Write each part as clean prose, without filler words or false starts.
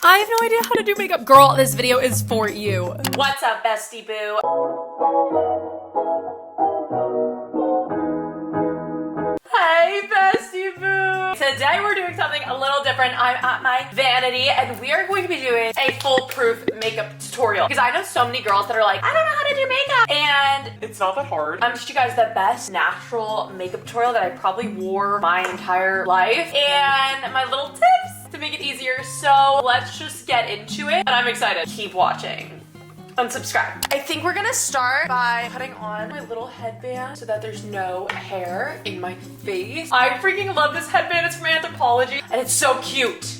I have no idea how to do makeup. Girl, this video is for you. What's up, bestie boo? Hey, bestie boo! Today we're doing something a little different. I'm at my vanity and we are going to be doing a foolproof makeup tutorial. Because I know so many girls that are like, I don't know how to do makeup. And it's not that hard. I'm just you guys the best natural makeup tutorial that I probably wore my entire life. And my little tips to make it easier. So let's just get into it. And I'm excited. Keep watching. Unsubscribe. I think we're gonna start by putting on my little headband so that there's no hair in my face. I freaking love this headband. It's from Anthropologie and it's so cute.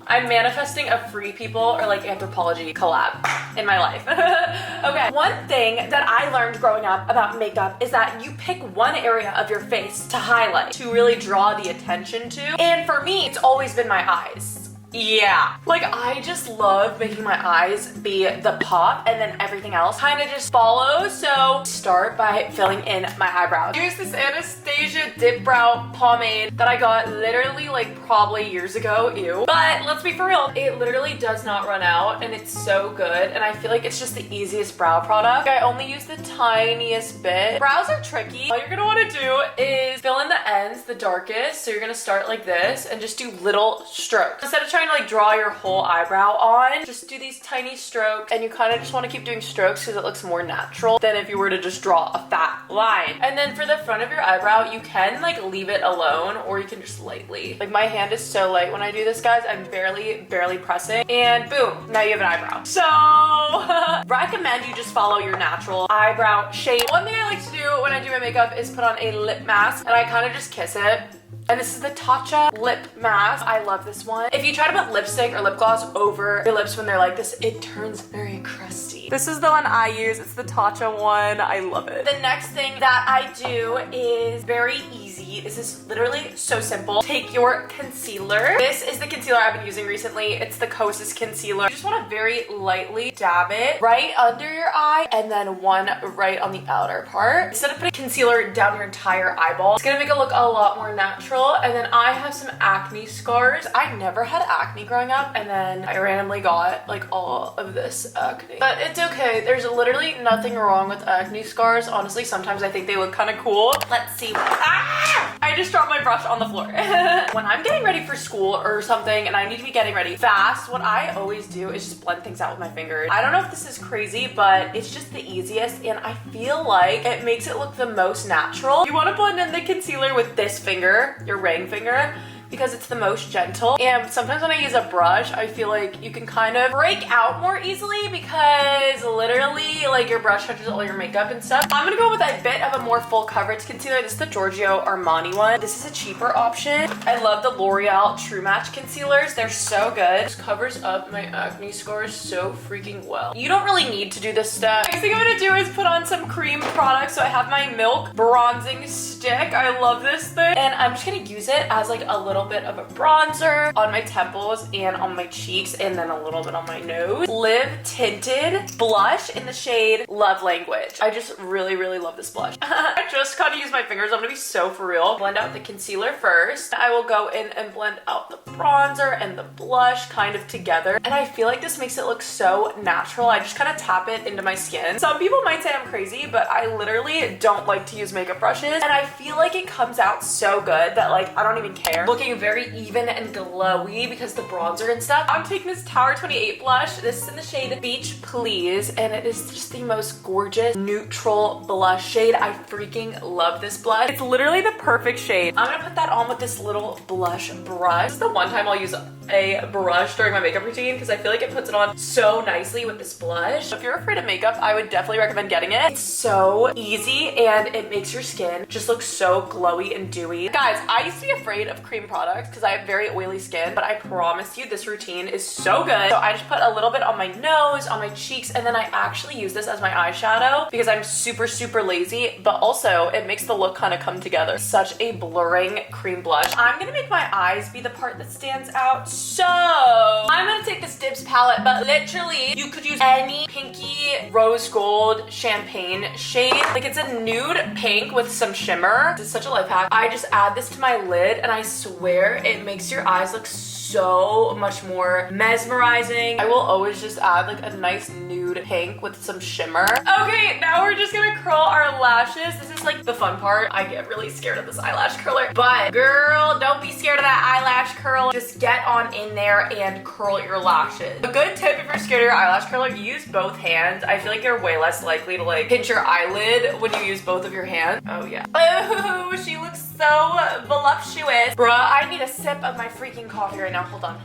I'm manifesting a Free People or like Anthropologie collab in my life. Okay, one thing that I learned growing up about makeup is that you pick one area of your face to highlight, to really draw the attention to. And for me, it's always been my eyes. Yeah, like I just love making my eyes be the pop and then everything else kind of just follows. So start by filling in my eyebrows. Use this Anastasia Dipbrow pomade that I got literally like probably years ago. Ew. But let's be for real, it literally does not run out and it's so good. And I feel like it's just the easiest brow product. I only use the tiniest bit. Brows are tricky. All you're gonna want to do is fill in the ends the darkest. So you're gonna start like this and just do little strokes. Instead of trying to like draw your whole eyebrow on, just do these tiny strokes, and you kind of just want to keep doing strokes because it looks more natural than if you were to just draw a fat line. And then for the front of your eyebrow, you can like leave it alone or you can just lightly, like my hand is so light when I do this, guys. I'm barely pressing and boom, now you have an eyebrow. So recommend you just follow your natural eyebrow shape. One thing I like to do when I do my makeup is put on a lip mask and I kind of just kiss it. And this is the Tatcha Lip Mask. I love this one. If you try to put lipstick or lip gloss over your lips when they're like this, it turns very crusty. This is the one I use. It's the Tatcha one. I love it. The next thing that I do is very easy. This is literally so simple. Take your concealer. This is the concealer I've been using recently. It's the Kosas concealer. You just want to very lightly dab it right under your eye and then one right on the outer part. Instead of putting concealer down your entire eyeball, it's gonna make it look a lot more natural. And then I have some acne scars. I never had acne growing up and then I randomly got like all of this acne. But it's okay. There's literally nothing wrong with acne scars. Honestly, sometimes I think they look kind of cool. Let's see. Ah! I just dropped my brush on the floor. When I'm getting ready for school or something and I need to be getting ready fast, what I always do is just blend things out with my fingers. I don't know if this is crazy, but it's just the easiest and I feel like it makes it look the most natural. You want to blend in the concealer with this finger, your ring finger, because it's the most gentle. And sometimes when I use a brush, I feel like you can kind of break out more easily because literally like your brush touches all your makeup and stuff. I'm gonna go with a bit of a more full coverage concealer. This is the Giorgio Armani one. This is a cheaper option. I love the Loreal True Match concealers. They're so good. This covers up my acne scars so freaking well. You don't really need to do this step. Next thing I'm gonna do is put on some cream products. So I have my Milk bronzing stick. I love this thing. And I'm just gonna use it as like a little bit of a bronzer on my temples and on my cheeks and then a little bit on my nose. Livetinted Blush in the shade Love Language. I just really love this blush. I just gotta use my fingers. I'm gonna be so for real. Blend out the concealer first. I will go in and blend out the bronzer and the blush kind of together. And I feel like this makes it look so natural. I just kind of tap it into my skin. Some people might say I'm crazy, but I literally don't like to use makeup brushes. And I feel like it comes out so good that like I don't even care. Looking very even and glowy because the bronzer and stuff. I'm taking this Tower 28 blush. This is in the shade Beach Please and it is just the most gorgeous neutral blush shade. I freaking love this blush. It's literally the perfect shade. I'm gonna put that on with this little blush brush. This is the one time I'll use a brush during my makeup routine because I feel like it puts it on so nicely with this blush. If you're afraid of makeup, I would definitely recommend getting it. It's so easy and it makes your skin just look so glowy and dewy. Guys, I used to be afraid of cream products because I have very oily skin, but I promise you this routine is so good. So I just put a little bit on my nose, on my cheeks, and then I actually use this as my eyeshadow because I'm super lazy, but also it makes the look kind of come together. Such a blurring cream blush. I'm gonna make my eyes be the part that stands out. So I'm gonna take this DIBS palette, but literally you could use any pinky rose gold champagne shade. Like it's a nude pink with some shimmer. This is such a life hack. I just add this to my lid and I swear it makes your eyes look so so much more mesmerizing. I will always just add like a nice nude pink with some shimmer. Okay, now we're just gonna curl our lashes. This is like the fun part. I get really scared of this eyelash curler, but girl, don't be scared of that eyelash curl. Just get on in there and curl your lashes. A good tip if you're scared of your eyelash curler, use both hands. I feel like you're way less likely to like pinch your eyelid when you use both of your hands. Oh yeah. Oh, she looks so voluptuous. Bruh, I need a sip of my freaking coffee right now. Hold on.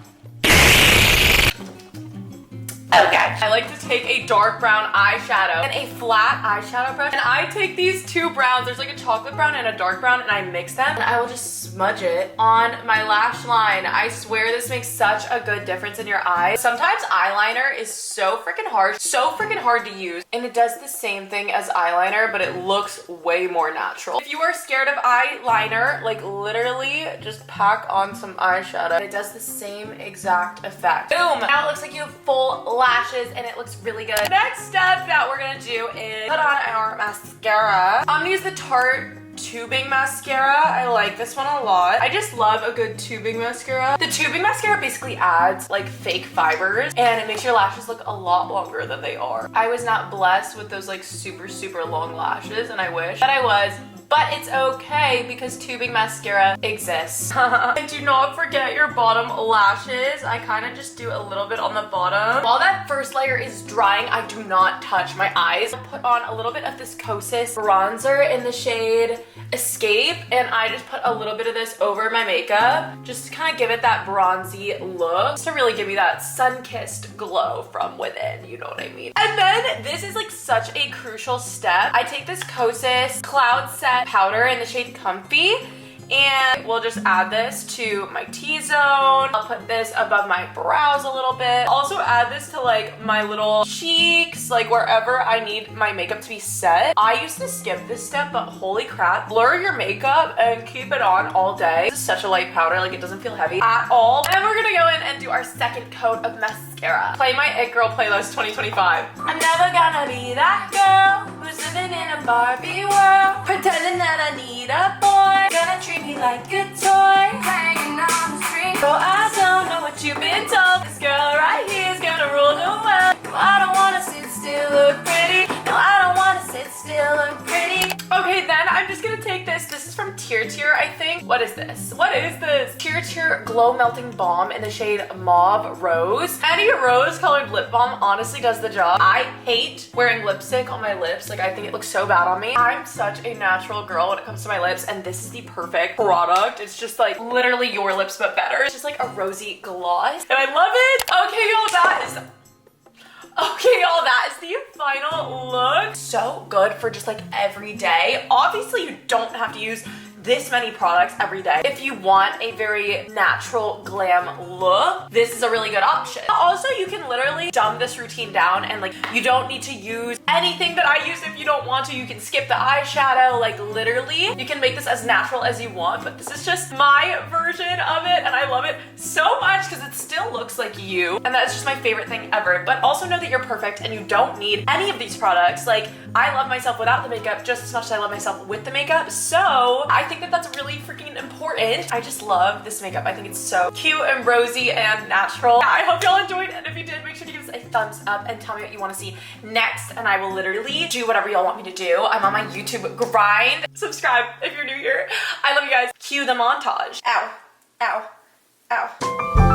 Okay. I like to take a dark brown eyeshadow and a flat eyeshadow brush, and I take these two browns. There's like a chocolate brown and a dark brown, and I mix them, and I will just smudge it on my lash line. I swear this makes such a good difference in your eyes. Sometimes eyeliner is so freaking hard to use, and it does the same thing as eyeliner, but it looks way more natural. If you are scared of eyeliner, like literally just pack on some eyeshadow. It does the same exact effect. Boom! Now it looks like you have full lashes, and it looks really good. Next step that we're gonna do is put on our mascara. I'm gonna use the Tarte tubing mascara. I like this one a lot. I just love a good tubing mascara. The tubing mascara basically adds like fake fibers, and it makes your lashes look a lot longer than they are. I was not blessed with those like super long lashes, and I wish that I was. But it's okay because tubing mascara exists. And do not forget your bottom lashes. I kind of just do a little bit on the bottom. While that first layer is drying, I do not touch my eyes. I put on a little bit of this Kosas Bronzer in the shade Escape, and I just put a little bit of this over my makeup just to kind of give it that bronzy look, to really give me that sun-kissed glow from within, you know what I mean? And then this is like such a crucial step. I take this Kosas Cloud Set powder in the shade Comfy, and we'll just add this to my T-zone. I'll put this above my brows a little bit. Also add this to like my little cheeks, like wherever I need my makeup to be set. I used to skip this step, but holy crap, blur your makeup and keep it on all day. This is such a light powder, like it doesn't feel heavy at all. And we're gonna go in and do our second coat of mascara. Play my It Girl playlist 2025. I'm never gonna be that girl who's living in a Barbie world, pretending that I need a boy, gonna treat me like a toy, hanging on the street. So I don't know what you've been told. This girl right here is gonna rule the world. No, I don't wanna sit still, look pretty. No, I don't wanna sit still, look pretty. Okay, then I'm just gonna take this. This is from Tirtir, I think. What is this? What is this? Tirtir Glow Melting Balm in the shade Mauve Rose. Any rose colored lip balm honestly does the job. I hate wearing lipstick on my lips. Like, I think it looks so bad on me. I'm such a natural girl when it comes to my lips, and this is the perfect product. It's just like literally your lips but better. It's just like a rosy gloss, and I love it. Okay, y'all, that is the final look. So good for just like every day. Obviously, you don't have to use this many products every day. If you want a very natural glam look, this is a really good option. Also, you can literally dumb this routine down, and like you don't need to use anything that I use if you don't want to. You can skip the eyeshadow. Like literally, you can make this as natural as you want, but this is just my version of it, and I love it so much because it still looks like you, and that's just my favorite thing ever. But also know that you're perfect and you don't need any of these products. Like, I love myself without the makeup just as much as I love myself with the makeup, so I think that that's really freaking important. I just love this makeup. I think it's so cute and rosy and natural. I hope y'all enjoyed, and if you did, make sure to give us a thumbs up and tell me what you want to see next, and I will literally do whatever y'all want me to do. I'm on my YouTube grind. Subscribe if you're new here. I love you guys. Cue the montage. Ow. Ow. Ow.